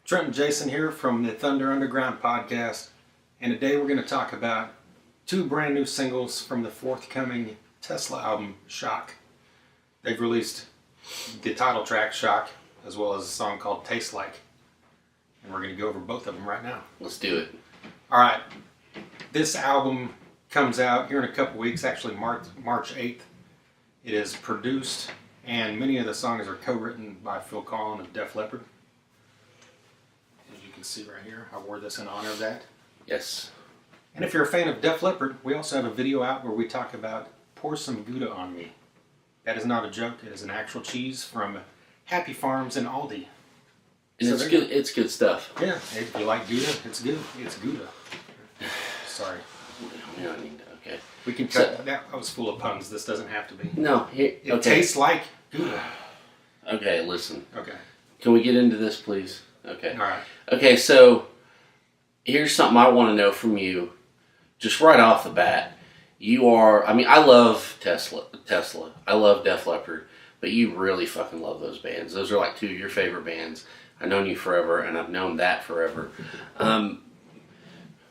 Trent and Jason here from the Thunder Underground podcast, and today we're going to talk about two brand new singles from the forthcoming Tesla album, Shock. They've released the title track, Shock, as well as a song called Taste Like, and we're going to go over both of them right now. Let's do it. Alright, this album comes out here in a couple weeks, actually March 8th. It is produced, and many of the songs are co-written by Phil Collen of Def Leppard. See right here, I wore this in honor of that. Yes. And if you're a fan of Def Leppard, we also have a video out where we talk about Pour Some Gouda on Me. That is not a joke, it is an actual cheese from Happy Farms and Aldi. And so it's good. It's good stuff. Yeah, if you like Gouda, it's good. It's Gouda. Sorry. Yeah, I need to, okay. We can cut that. I was full of puns. This doesn't have to be. No, it tastes like Gouda. Okay, listen. Okay. Can we get into this, please? Okay. All right. Okay, so here's something I want to know from you, just right off the bat. You are, I love Tesla. I love Def Leppard, but you really fucking love those bands. Those are like two of your favorite bands. I've known you forever, and I've known that forever.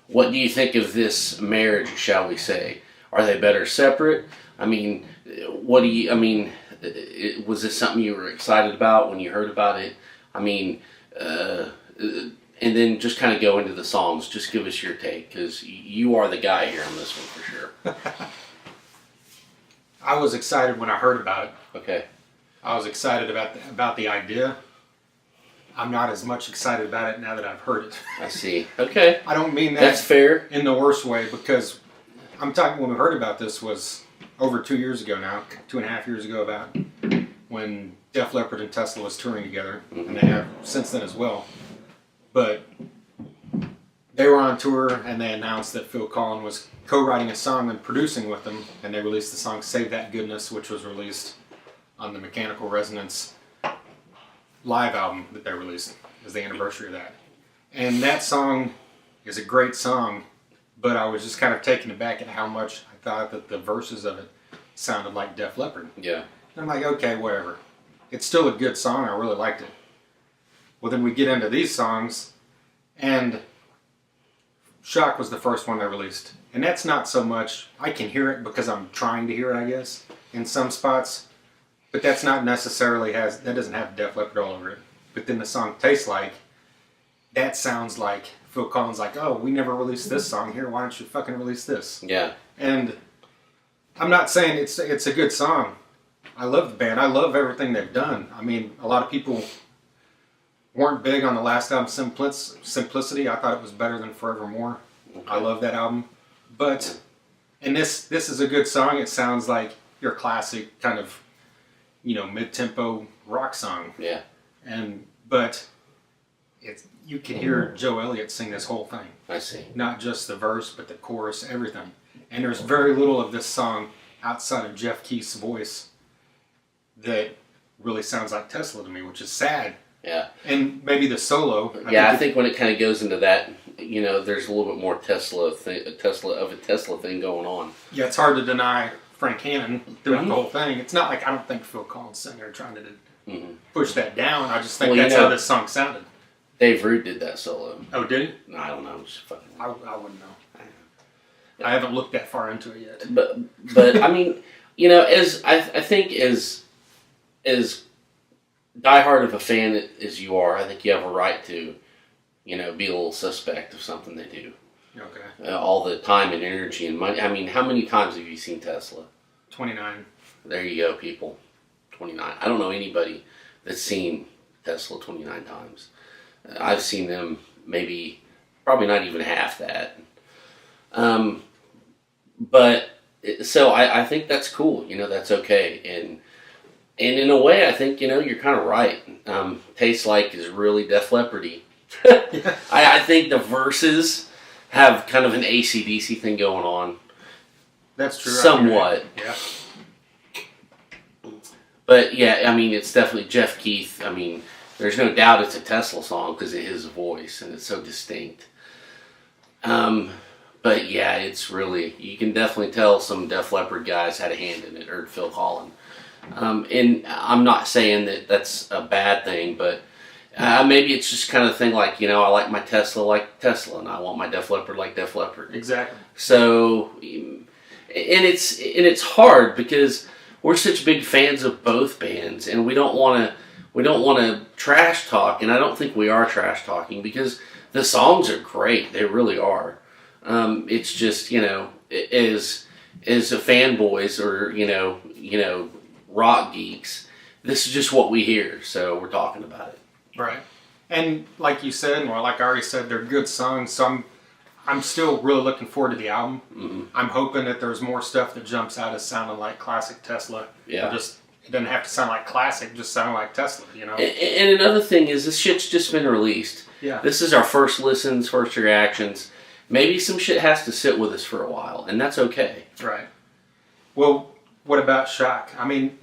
What do you think of this marriage, shall we say? Are they better separate? Was this something you were excited about when you heard about it? And then just kind of go into the songs. Just give us your take, because you are the guy here on this one for sure. I was excited when I heard about it. Okay. I was excited about the idea. I'm not as much excited about it now that I've heard it. I see. Okay. I don't mean that. That's fair. In the worst way, because I'm talking when we heard about this was over 2 years ago now, 2.5 years ago, about when Def Leppard and Tesla was touring together, and they have since then as well. But they were on tour, and they announced that Phil Collen was co-writing a song and producing with them, and they released the song Save That Goodness, which was released on the Mechanical Resonance live album that they released as the anniversary of that. And that song is a great song, but I was just kind of taken aback at how much I thought that the verses of it sounded like Def Leppard. Yeah. And I'm like, okay, whatever. It's still a good song. I really liked it. Well, then we get into these songs, and Shock was the first one they released. And that's not so much, I can hear it because I'm trying to hear it, I guess, in some spots. But that's not necessarily that doesn't have Def Leppard all over it. But then the song Taste Like, that sounds like Phil Collen's like, oh, we never released this song here, why don't you fucking release this? Yeah. And I'm not saying it's a good song. I love the band. I love everything they've done. A lot of people weren't big on the last album, Simplicity. I thought it was better than Forevermore. Okay. I love that album. But, and this is a good song. It sounds like your classic kind of, mid-tempo rock song. Yeah. But you can hear Joe Elliott sing this whole thing. I see. Not just the verse, but the chorus, everything. And there's very little of this song outside of Jeff Keith's voice that really sounds like Tesla to me, which is sad. Yeah. And maybe the solo. I think when it kind of goes into that, there's a little bit more Tesla thing going on. Yeah, it's hard to deny Frank Hannon throughout the whole thing. It's not like I don't think Phil Collen's sitting there trying to push that down. I just think that's how this song sounded. Dave Root did that solo. Oh, did he? No, I don't know. Just fucking. I wouldn't know. I haven't looked that far into it yet. But as I think as diehard of a fan as you are, I think you have a right to, be a little suspect of something they do. Okay. All the time and energy and money. How many times have you seen Tesla? 29. There you go, people. 29. I don't know anybody that's seen Tesla 29 times. I've seen them probably not even half that. But so I think that's cool. That's okay. And in a way, I think, you're kind of right. Taste Like is really Def Leppard-y. I think the verses have kind of an AC/DC thing going on. That's true. Somewhat. Yeah. But yeah, it's definitely Jeff Keith. There's no doubt it's a Tesla song because of his voice and it's so distinct. But yeah, it's really, you can definitely tell some Def Leppard guys had a hand in it, or Phil Collen. And I'm not saying that that's a bad thing, but Maybe it's just kind of thing like, I like my Tesla like Tesla, and I want my Def Leppard like Def Leppard. Exactly. So, and it's hard because we're such big fans of both bands, and we don't want to trash talk, and I don't think we are trash talking because the songs are great. They really are. It's just, as a fanboys or rock geeks, this is just what we hear, so we're talking about it. Right. And like you said, or like I already said, they're good songs, so I'm still really looking forward to the album. Mm-hmm. I'm hoping that there's more stuff that jumps out as sounding like classic Tesla. Yeah. It doesn't have to sound like classic, just sound like Tesla, And another thing is, this shit's just been released. Yeah. This is our first listens, first reactions. Maybe some shit has to sit with us for a while, and that's okay. Right. Well, what about Shock? I mean,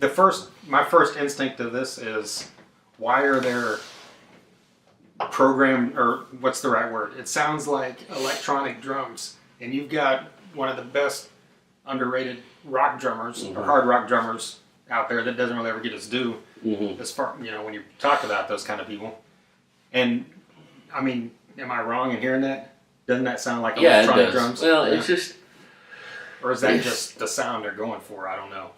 my first instinct of this is, why are there program, or what's the right word? It sounds like electronic drums, and you've got one of the best underrated rock drummers, or hard rock drummers out there that doesn't really ever get his due, as far, when you talk about those kind of people. And I mean, am I wrong in hearing that? Doesn't that sound like electronic drums? Well, it's just, or is that just the sound they're going for? I don't know.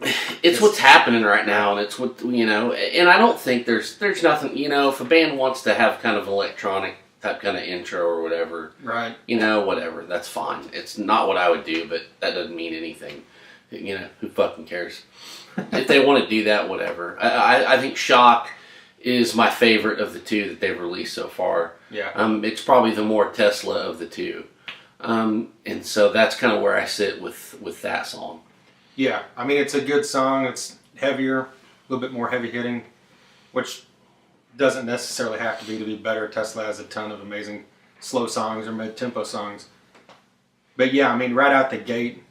It's what's happening right now, and it's what, and I don't think there's nothing, if a band wants to have kind of electronic type kind of intro or whatever, right? Whatever, that's fine. It's not what I would do, but that doesn't mean anything. Who fucking cares? If they want to do that, whatever. I think Shock is my favorite of the two that they've released so far. Yeah. It's probably the more Tesla of the two. And so that's kind of where I sit with that song. Yeah, I mean, it's a good song. It's heavier, a little bit more heavy hitting, which doesn't necessarily have to be better. Tesla has a ton of amazing slow songs or mid-tempo songs. But yeah, I mean, right out the gate,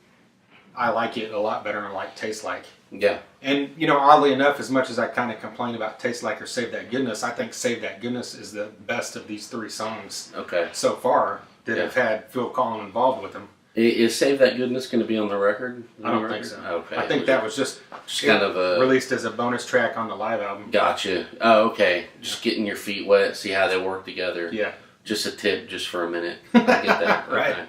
I like it a lot better than like Taste Like. Yeah. And, oddly enough, as much as I kind of complain about Taste Like or Save That Goodness, I think Save That Goodness is the best of these three songs so far that have had Phil Collin involved with them. Is Save That Goodness going to be on the record? I don't think so. Okay. I think that was just kind of released as a bonus track on the live album. Gotcha. Oh, okay. Just getting your feet wet, see how they work together. Yeah. Just a tip, just for a minute. I get that. Right. Okay.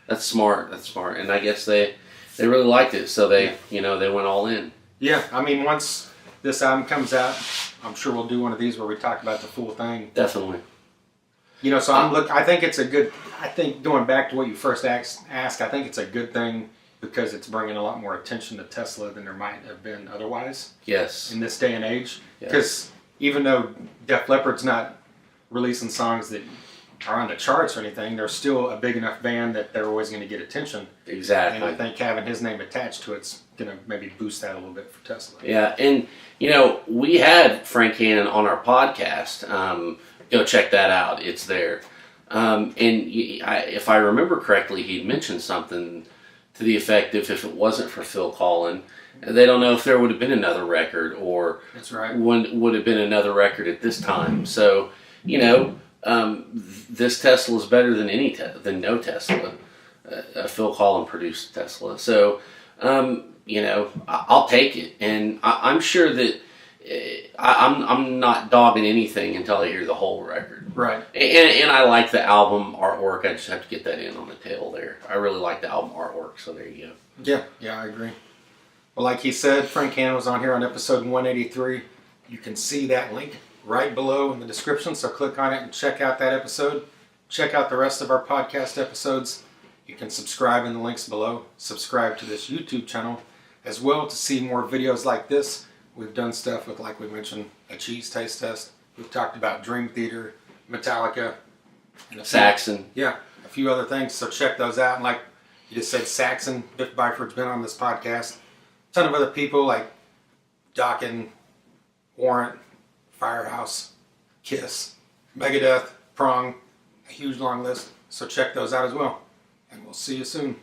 That's smart. And I guess they really liked it, so they went all in. Yeah, I mean, once this album comes out, I'm sure we'll do one of these where we talk about the full thing. Definitely. So I think it's a good. I think going back to what you first asked, I think it's a good thing because it's bringing a lot more attention to Tesla than there might have been otherwise. Yes. In this day and age, because even though Def Leppard's not releasing songs that are on the charts or anything, they're still a big enough band that they're always going to get attention. Exactly. And I think having his name attached to it's going to maybe boost that a little bit for Tesla. Yeah, and we had Frank Hannon on our podcast. Go check that out. It's there. And if I remember correctly, he'd mentioned something to the effect of if it wasn't for Phil Collin, they don't know if there would have been another record or that's right. would have been another record at this time. So, this Tesla is better than than no Tesla. Phil Collin produced Tesla. So, I'll take it. And I'm sure that I'm not dogging anything until I hear the whole record. Right. And I like the album artwork. I just have to get that in on the tail there. I really like the album artwork, so there you go. Yeah, I agree. Well, like he said, Frank Hannon was on here on episode 183. You can see that link right below in the description, so click on it and check out that episode. Check out the rest of our podcast episodes. You can subscribe in the links below. Subscribe to this YouTube channel as well to see more videos like this. We've done stuff with, like we mentioned, a cheese taste test. We've talked about Dream Theater, Metallica, and Saxon. Yeah, a few other things, so check those out. And like you just said, Saxon, Biff Byford's been on this podcast. A ton of other people like Dokken, Warrant, Firehouse, Kiss, Megadeth, Prong, a huge long list. So check those out as well. And we'll see you soon.